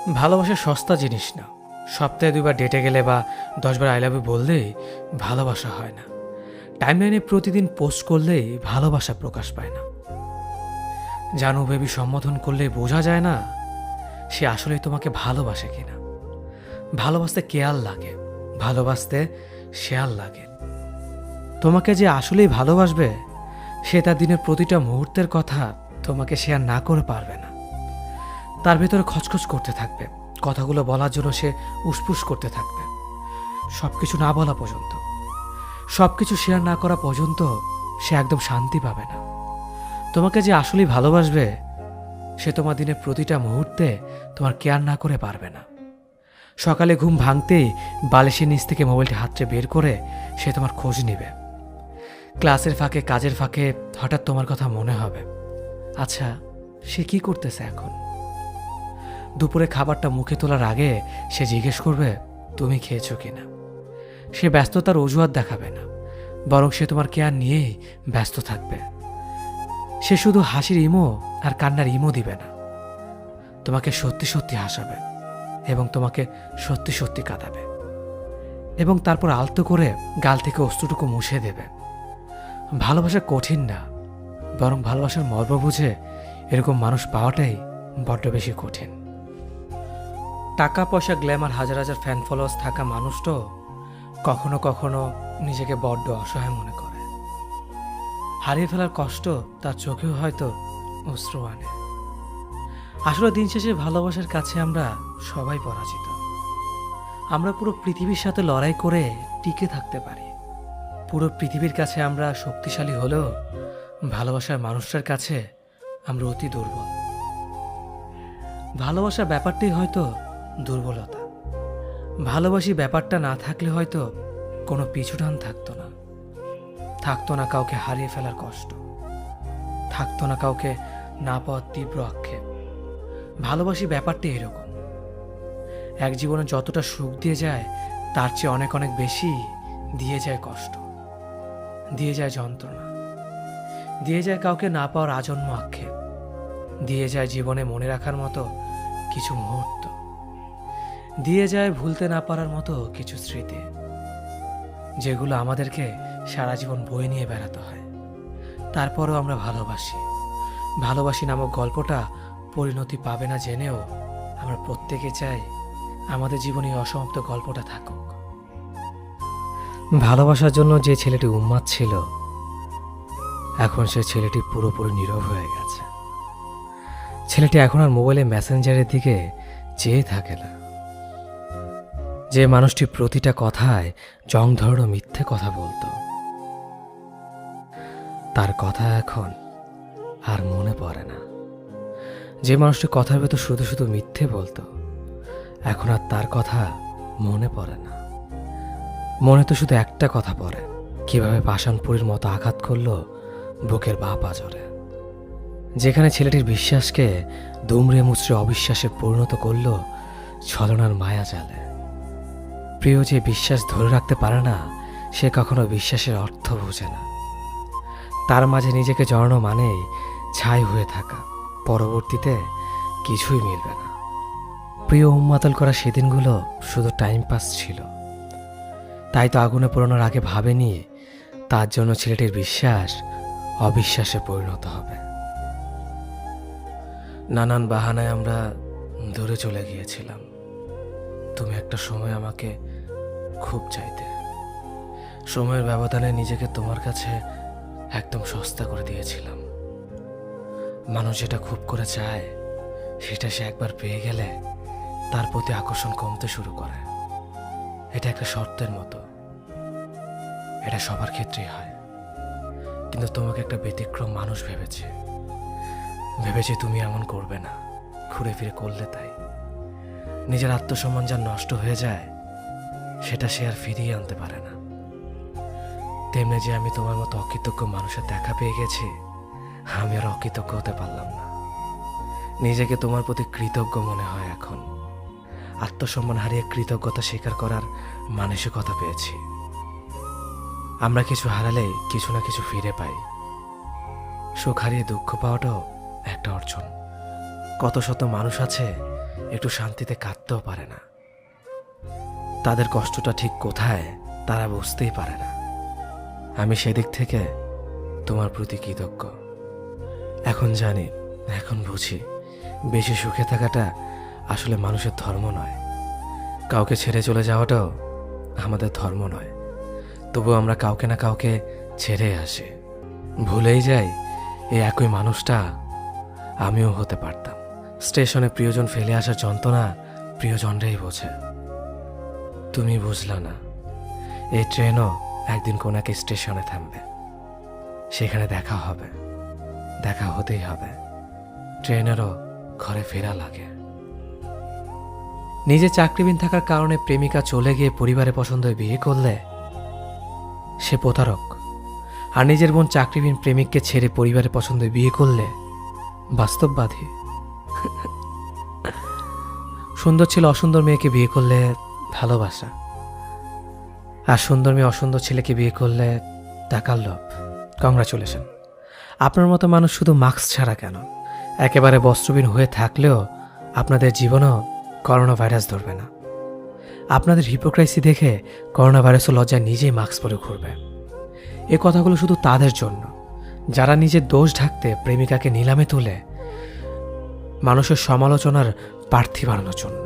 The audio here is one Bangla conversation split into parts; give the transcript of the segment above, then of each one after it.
ভালোবাসা সস্তা জিনিস না। সপ্তাহে 2বার ডেটে গেলে বা 10বার আই লাভ ইউ বললেই ভালোবাসা হয় না। টাইমলাইনে প্রতিদিন পোস্ট করলেই ভালোবাসা প্রকাশ পায় না। জানু বেবি সম্বোধন করলে বোঝা যায় না সে আসলেই তোমাকে ভালোবাসে কিনা। ভালোবাসতে কেয়ার লাগে, ভালোবাসতে শেয়াল লাগে। তোমাকে যে আসলেই ভালোবাসবে সে তার দিনের প্রতিটা মুহূর্তের কথা তোমাকে শেয়ার না করে পারবে না। তার ভেতরে খচখচ করতে থাকবে, কথাগুলো বলার জন্য সে উসপুস করতে থাকবে। সবকিছু না বলা পর্যন্ত, সবকিছু শেয়ার না করা পর্যন্ত সে একদম শান্তি পাবে না। তোমাকে যে আসলেই ভালোবাসবে সে তোমার দিনের প্রতিটা মুহূর্তে তোমার কেয়ার না করে পারবে না। সকালে ঘুম ভাঙতেই বালিশের নিচ থেকে মোবাইলটি হাতড়ে বের করে সে তোমার খোঁজ নেবে। ক্লাসের ফাঁকে, কাজের ফাঁকে হঠাৎ তোমার কথা মনে হবে, আচ্ছা সে কি করতেছে এখন। দুপুরে খাবারটা মুখে তোলার আগে সে জিজ্ঞেস করবে তুমি খেয়েছো কিনা। সে ব্যস্ততার অজুহাত দেখাবে না, বরং সে তোমার কেয়ার নিয়েই ব্যস্ত থাকবে। সে শুধু হাসির ইমো আর কান্নার ইমো দিবে না, তোমাকে সত্যি সত্যি হাসাবে এবং তোমাকে সত্যি সত্যি কাঁদাবে, এবং তারপর আলতো করে গাল থেকে অস্ত্রটুকু মুছে দেবে। ভালোবাসা কঠিন না, বরং ভালোবাসার মর্ম বুঝে এরকম মানুষ পাওয়াটাই বড্ড বেশি কঠিন। টাকা পয়সা, গ্ল্যামার, হাজার হাজার ফ্যান ফলোয়ার্স থাকা মানুষটাও কখনো কখনো নিজেকে বড্ড অসহায় মনে করে। হারিয়ে ফেলার কষ্ট তার চোখেও হয়তো অশ্রু আনে। আসলে দিন শেষে ভালোবাসার কাছে আমরা সবাই পরাজিত। আমরা পুরো পৃথিবীর সাথে লড়াই করে টিকে থাকতে পারি। পুরো পৃথিবীর কাছে আমরা শক্তিশালী হলেও ভালোবাসার মানুষটার কাছে আমরা অতি দুর্বল। ভালোবাসার ব্যাপারটাই হয়তো দুর্বলতা। ভালোবাসি ব্যাপারটা না থাকলে হয়তো কোনো পিছুটান থাকতো না। থাকতো না কাউকে হারিয়ে ফেলার কষ্ট, থাকতো না কাউকে না পাওয়ার তীব্র আক্ষেপ। ভালোবাসি ব্যাপারটা এরকম, এক জীবনে যতটা সুখ দিয়ে যায় তার চেয়ে অনেক অনেক বেশি দিয়ে যায় কষ্ট, দিয়ে যায় যন্ত্রণা, দিয়ে যায় কাউকে না পাওয়ার আজন্ম আক্ষেপ, দিয়ে যায় জীবনে মনে রাখার মতো কিছু মুহূর্ত, দিয়ে যায় ভুলতে না পারার মতো কিছু স্মৃতি, যেগুলো আমাদেরকে সারা জীবন বয়ে নিয়ে বেড়াতে হয়। তারপরেও আমরা ভালোবাসি। ভালোবাসি নামক গল্পটা পরিণতি পাবে না জেনেও আমরা প্রত্যেকে চাই আমাদের জীবনে এই অসমাপ্ত গল্পটা থাকুক। ভালোবাসার জন্য যে ছেলেটি উন্মাদ ছিল, এখন সে ছেলেটি পুরোপুরি নীরব হয়ে গেছে। ছেলেটি এখন আর মোবাইলে মেসেঞ্জারের দিকে চেয়ে থাকে না। যে মানুষটি প্রতিটা কথায় জং ধরানো মিথ্যে কথা বলতো, তার কথা এখন আর মনে পড়ে না। যে মানুষটি কথার ভেতর শুধু শুধু মিথ্যে বলতো, এখন আর তার কথা মনে পড়ে না। মনে তো শুধু একটা কথা পড়ে, কিভাবে পাষাণপুরীর মতো আঘাত করলো বুকের বাঁ পাঁজরে। যেখানে ছেলেটির বিশ্বাসকে দুমড়ে মুচড়ে অবিশ্বাসে পরিণত করলো ছলনার মায়া জালে। প্রিয় যে বিশ্বাস ধরে রাখতে পারে না, সে কখনো বিশ্বাসের অর্থ বোঝে না। তার মাঝে নিজেকে জড়ানো মানেই ছাই হয়ে থাকা, পরবর্তীতে কিছুই মিলবে না। প্রিয় উন্মাতাল করা সেদিনগুলো শুধু টাইম পাস ছিল। তাই তো আগুনে পোড়ানোর আগে ভাবেনি তার জন্য ছেলেটির বিশ্বাস অবিশ্বাসে পরিণত হবে। নানান বাহানায় আমরা দূরে চলে গিয়েছিলাম। তুমি একটা সময় আমাকে খুব চাইতে। সময়ের ব্যবধানে নিজেকে তোমার কাছে একদম সস্তা করে দিয়েছিলাম। মানুষ যেটা খুব করে চায় সেটা সে একবার পেয়ে গেলে তার প্রতি আকর্ষণ কমতে শুরু করে। এটা একটা শর্তের মতো, এটা সবার ক্ষেত্রেই হয়। কিন্তু তোমাকে একটা ব্যতিক্রম মানুষ ভেবেছে তুমি এমন করবে না, ঘুরে ফিরে করলে তাই। নিজের আত্মসম্মান যা নষ্ট হয়ে যায় সেটা সে আর ফিরিয়ে আনতে পারে না। তেমনি যে আমি তোমার মতো অকৃতজ্ঞ মানুষের দেখা পেয়ে গেছি, আমি আর অকৃতজ্ঞ হতে পারলাম না। নিজেকে তোমার প্রতি কৃতজ্ঞ মনে হয় এখন। আত্মসম্মান হারিয়ে কৃতজ্ঞতা স্বীকার করার মানসিকতা পেয়েছি। আমরা কিছু হারালে কিছু না কিছু ফিরে পাই। সুখ হারিয়ে দুঃখ পাওয়াটাও একটা অর্জন। কত শত মানুষ আছে একটু শান্তিতে কাঁদতেও পারে না। তাদের কষ্টটা ঠিক কোথায় তারা বুঝতেই পারে না। আমি সেদিক থেকে তোমার প্রতি কৃতজ্ঞ। এখন জানি, এখন বুঝি, বেশি সুখে থাকাটা আসলে মানুষের ধর্ম নয়। কাউকে ছেড়ে চলে যাওয়াটাও আমাদের ধর্ম নয়। তবু আমরা কাউকে না কাউকে ছেড়ে আসি, ভুলেই যাই এই একই মানুষটা আমিও হতে পারতাম। স্টেশনে প্রিয়জন ফেলে আসার যন্ত্রণা প্রিয়জনরাই বোঝে। তুমি বুঝলা না, এই ট্রেনও একদিন কোন এক স্টেশনে থামবে। সেখানে দেখা হবে, দেখা হতেই হবে। ট্রেনেরও ঘরে ফেরা লাগে। নিজে চাকরিবিহীন থাকার কারণে প্রেমিকা চলে গিয়ে পরিবারের পছন্দে বিয়ে করলে সে প্রতারক, আর নিজের বোন চাকরিবিহীন প্রেমিককে ছেড়ে পরিবারের পছন্দে বিয়ে করলে বাস্তববাদী। সুন্দর ছেলে অসুন্দর মেয়েকে বিয়ে করলে ভালোবাসা, আর সুন্দর মেয়ে অসুন্দর ছেলেকে বিয়ে করলে টাকার লোভ। কংগ্রাচুলেশন, আপনার মতো মানুষ শুধু মাস্ক ছাড়া কেন, একেবারে বস্ত্রবিহীন হয়ে থাকলেও আপনাদের জীবনেও করোনা ভাইরাস ধরবে না। আপনাদের হিপোক্রাইসি দেখে করোনা ভাইরাসও লজ্জায় নিজেই মাস্ক পরে ঘুরবে। এ কথাগুলো শুধু তাদের জন্য যারা নিজের দোষ ঢাকতে প্রেমিকাকে নিলামে তুলে মানুষের সমালোচনার প্রার্থী বানানোর জন্য।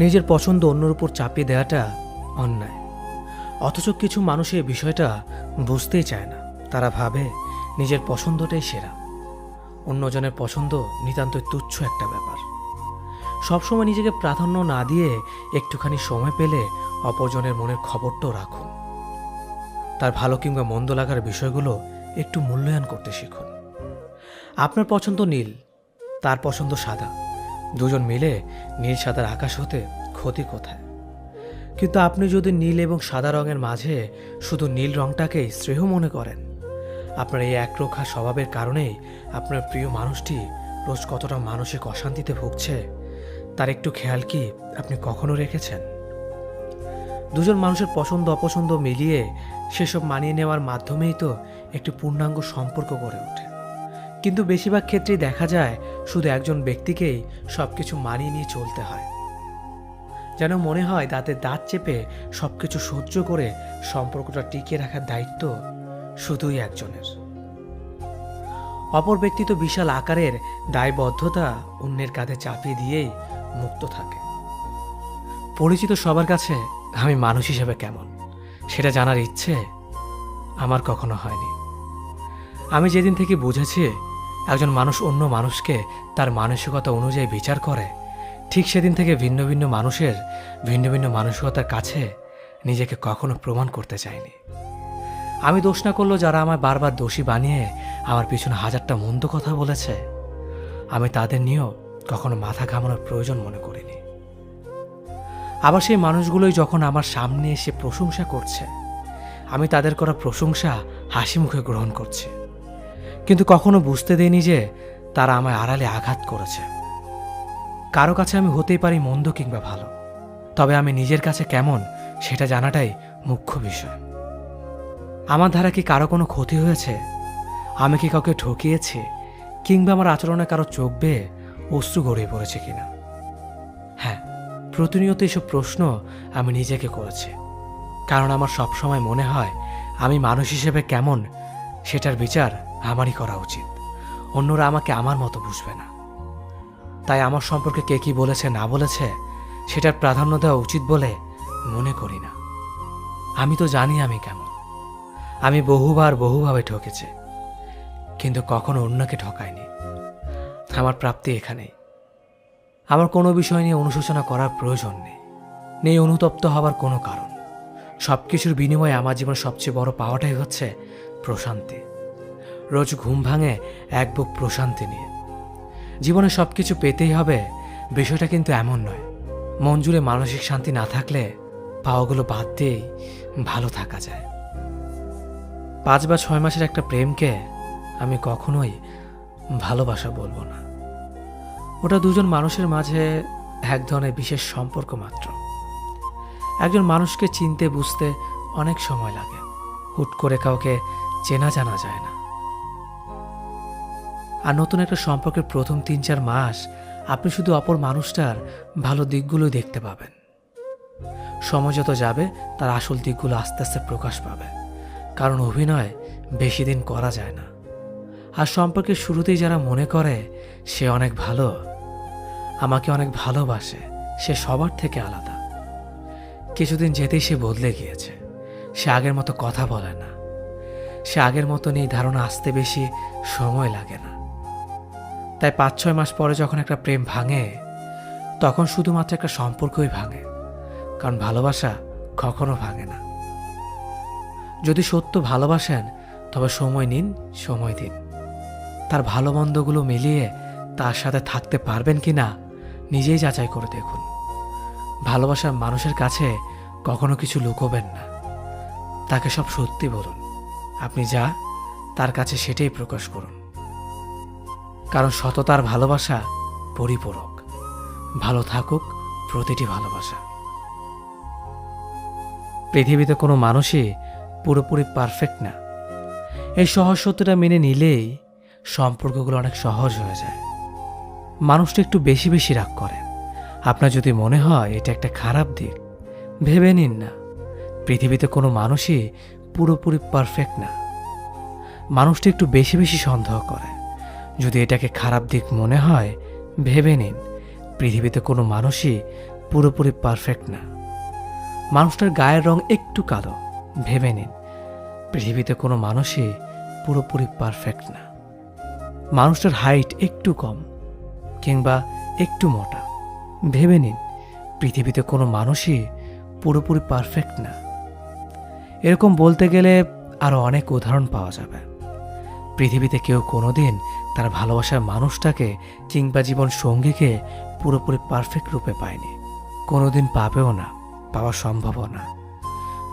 নিজের পছন্দ অন্যের উপর চাপিয়ে দেওয়াটা অন্যায়, অথচ কিছু মানুষ এই বিষয়টা বুঝতেই চায় না। তারা ভাবে নিজের পছন্দটাই সেরা, অন্যজনের পছন্দ নিতান্তই তুচ্ছ একটা ব্যাপার। সবসময় নিজেকে প্রাধান্য না দিয়ে একটুখানি সময় পেলে অপরজনের মনের খবরটাও রাখুন। তার ভালো কিংবা মন্দ লাগার বিষয়গুলো একটু মূল্যায়ন করতে শিখুন। আপনার পছন্দ নীল, তার পছন্দ সাদা, দুজন মিলে নীল সাদার আকাশ হতে ক্ষতি কোথায়? কিন্তু আপনি যদি নীল এবং সাদা রঙের মাঝে শুধু নীল রঙটাকেই শ্রেয় মনে করেন, আপনার এই একরোখা স্বভাবের কারণেই আপনার প্রিয় মানুষটি রোজ কতটা মানসিক অশান্তিতে ভুগছে তার একটু খেয়াল কি আপনি কখনো রেখেছেন? দুজন মানুষের পছন্দ অপছন্দ মিলিয়ে সেসব মানিয়ে নেওয়ার মাধ্যমেই তো একটি পূর্ণাঙ্গ সম্পর্ক গড়ে ওঠে। কিন্তু বেশিরভাগ ক্ষেত্রেই দেখা যায় শুধু একজন ব্যক্তিকেই সবকিছু মানিয়ে নিয়ে চলতে হয়। যেন মনে হয় দাঁতে দাঁত চেপে সবকিছু সহ্য করে সম্পর্কটা টিকিয়ে রাখার দায়িত্ব শুধুই একজনের। অপর ব্যক্তি তো বিশাল আকারের দায়বদ্ধতা অন্যের কাঁধে চাপিয়ে দিয়েই মুক্ত থাকে। পরিচিত সবার কাছে আমি মানুষ হিসেবে কেমন সেটা জানার ইচ্ছে আমার কখনো হয়নি। আমি যেদিন থেকে বুঝেছি একজন মানুষ অন্য মানুষকে তার মানসিকতা অনুযায়ী বিচার করে, ঠিক সেদিন থেকে ভিন্ন ভিন্ন মানুষের ভিন্ন ভিন্ন মানসিকতার কাছে নিজেকে কখনো প্রমাণ করতে চাইনি। আমি দোষ না করলেও যারা আমায় বারবার দোষী বানিয়ে আমার পিছনে হাজারটা মন্দ কথা বলেছে, আমি তাদের নিয়েও কখনো মাথা ঘামানোর প্রয়োজন মনে করিনি। আবার সেই মানুষগুলোই যখন আমার সামনে এসে প্রশংসা করছে, আমি তাদের করা প্রশংসা হাসি মুখে গ্রহণ করছি, কিন্তু কখনো বুঝতে দেইনি যে তারা আমায় আড়ালে আঘাত করেছে। কারো কাছে আমি হতেই পারি মন্দ কিংবা ভালো, তবে আমি নিজের কাছে কেমন সেটা জানাটাই মুখ্য বিষয়। আমার দ্বারা কি কারো কোনো ক্ষতি হয়েছে? আমি কি কাউকে ঠকিয়েছি? কিংবা আমার আচরণে কারো চোখ বেয়ে অশ্রু গড়িয়ে পড়েছে কিনা? হ্যাঁ, প্রতিনিয়ত এসব প্রশ্ন আমি নিজেকে করেছি, কারণ আমার সবসময় মনে হয় আমি মানুষ হিসেবে কেমন সেটার বিচার আমারই করা উচিত। অন্যরা আমাকে আমার মতো বুঝবে না। তাই আমার সম্পর্কে কে কি বলেছে না বলেছে সেটার প্রাধান্য দেওয়া উচিত বলে মনে করি না। আমি তো জানি আমি কেমন। আমি বহুভাবে ঠকেছি, কিন্তু কখনো অন্যকে ঠকাইনি। আমার প্রাপ্তি এখানেই। আমার কোনো বিষয় নিয়ে অনুশোচনা করার প্রয়োজন নেই অনুতপ্ত হবার কোনো কারণ। সব কিছুর বিনিময়ে আমার জীবনের সবচেয়ে বড় পাওয়াটাই হচ্ছে প্রশান্তি। রোজ ঘুম ভাঙে এক বুক প্রশান্তি নিয়ে। জীবনে সব কিছু পেতেই হবে বিষয়টা কিন্তু এমন নয়। মন জুড়ে মানসিক শান্তি না থাকলে পাওয়াগুলো বাদ দিয়েই ভালো থাকা যায়। 5 বা 6 মাসের একটা প্রেমকে আমি কখনোই ভালোবাসা বলবো না। ওটা দুজন মানুষের মাঝে এক ধরনের বিশেষ সম্পর্ক মাত্র। একজন মানুষকে চিনতে বুঝতে অনেক সময় লাগে। হুট করে কাউকে চেনা জানা যায় না। আর নতুন একটা সম্পর্কের প্রথম 3-4 মাস আপনি শুধু অপর মানুষটার ভালো দিকগুলোই দেখতে পাবেন। সময় যত যাবে তার আসল দিকগুলো আস্তে আস্তে প্রকাশ পাবে, কারণ অভিনয় বেশি দিন করা যায় না। আর সম্পর্কের শুরুতেই যারা মনে করে সে অনেক ভালো, আমাকে অনেক ভালোবাসে, সে সবার থেকে আলাদা, কিছুদিন যেতেই সে বদলে গিয়েছে। সে আগের মতো কথা বলে না, সে আগের মতন এই ধারণা আসতে বেশি সময় লাগে না। তাই 5-6 মাস পরে যখন একটা প্রেম ভাঙে, তখন শুধুমাত্র একটা সম্পর্কই ভাঙে, কারণ ভালোবাসা কখনো ভাঙে না। যদি সত্য ভালোবাসেন তবে সময় নিন, সময় দিন। তার ভালো মন্দগুলো মিলিয়ে তার সাথে থাকতে পারবেন কি না নিজেই যাচাই করে দেখুন। ভালোবাসার মানুষের কাছে কখনো কিছু লুকোবেন না, তাকে সব সত্যি বলুন। আপনি যা তার কাছে সেটাই প্রকাশ করুন, কারণ সততার ভালোবাসা পরিপূরক। ভালো থাকুক প্রতিটি ভালোবাসা। পৃথিবীতে কোনো মানুষই পুরোপুরি পারফেক্ট না। এই সহজ সত্যটা মেনে নিলেই সম্পর্কগুলো অনেক সহজ হয়ে যায়। মানুষটা একটু বেশি বেশি রাগ করে। আপনার যদি মনে হয় এটা একটা খারাপ দিক, ভেবে নিন না, পৃথিবীতে কোনো মানুষই পুরোপুরি পারফেক্ট না। মানুষটা একটু বেশি বেশি সন্দেহ করে। যদি এটাকে খারাপ দিক মনে হয়, ভেবে নিন, পৃথিবীতে কোনো মানুষই পুরোপুরি পারফেক্ট না। মানুষটার গায়ের রং একটু কালো, ভেবে নিন, পৃথিবীতে কোনো মানুষই পুরোপুরি পারফেক্ট না। মানুষটার হাইট একটু কম কিংবা একটু মোটা, ভেবে নিন, পৃথিবীতে কোনো মানুষই পুরোপুরি পারফেক্ট না। এরকম বলতে গেলে আরও অনেক উদাহরণ পাওয়া যাবে। পৃথিবীতে কেউ কোনোদিন তার ভালোবাসার মানুষটাকে কিংবা জীবন সঙ্গীকে পুরোপুরি পারফেক্ট রূপে পায়নি, কোনোদিন পাবেও না, পাওয়া সম্ভবও না।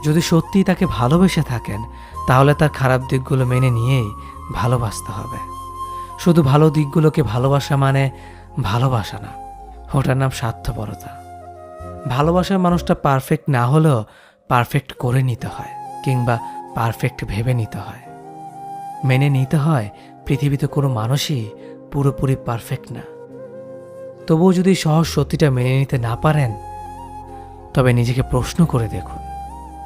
যদি সত্যিই তাকে ভালোবেসে থাকেন, তাহলে তার খারাপ দিকগুলো মেনে নিয়েই ভালোবাসতে হবে। শুধু ভালো দিকগুলোকে ভালোবাসা মানে ভালোবাসা না, ওটার নাম স্বার্থপরতা। ভালোবাসার মানুষটা পারফেক্ট না হলেও পারফেক্ট করে নিতে হয়, কিংবা পারফেক্ট ভেবে নিতে হয়। মেনে নিতে হয় পৃথিবীতে কোনো মানুষই পুরোপুরি পারফেক্ট না। তবুও যদি সহজ সত্যিটা মেনে নিতে না পারেন, তবে নিজেকে প্রশ্ন করে দেখুন,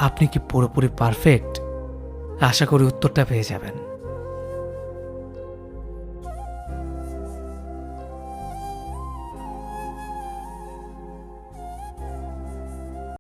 আপনি কি পুরোপুরি পারফেক্ট? আশা করি উত্তরটা পেয়ে যাবেন।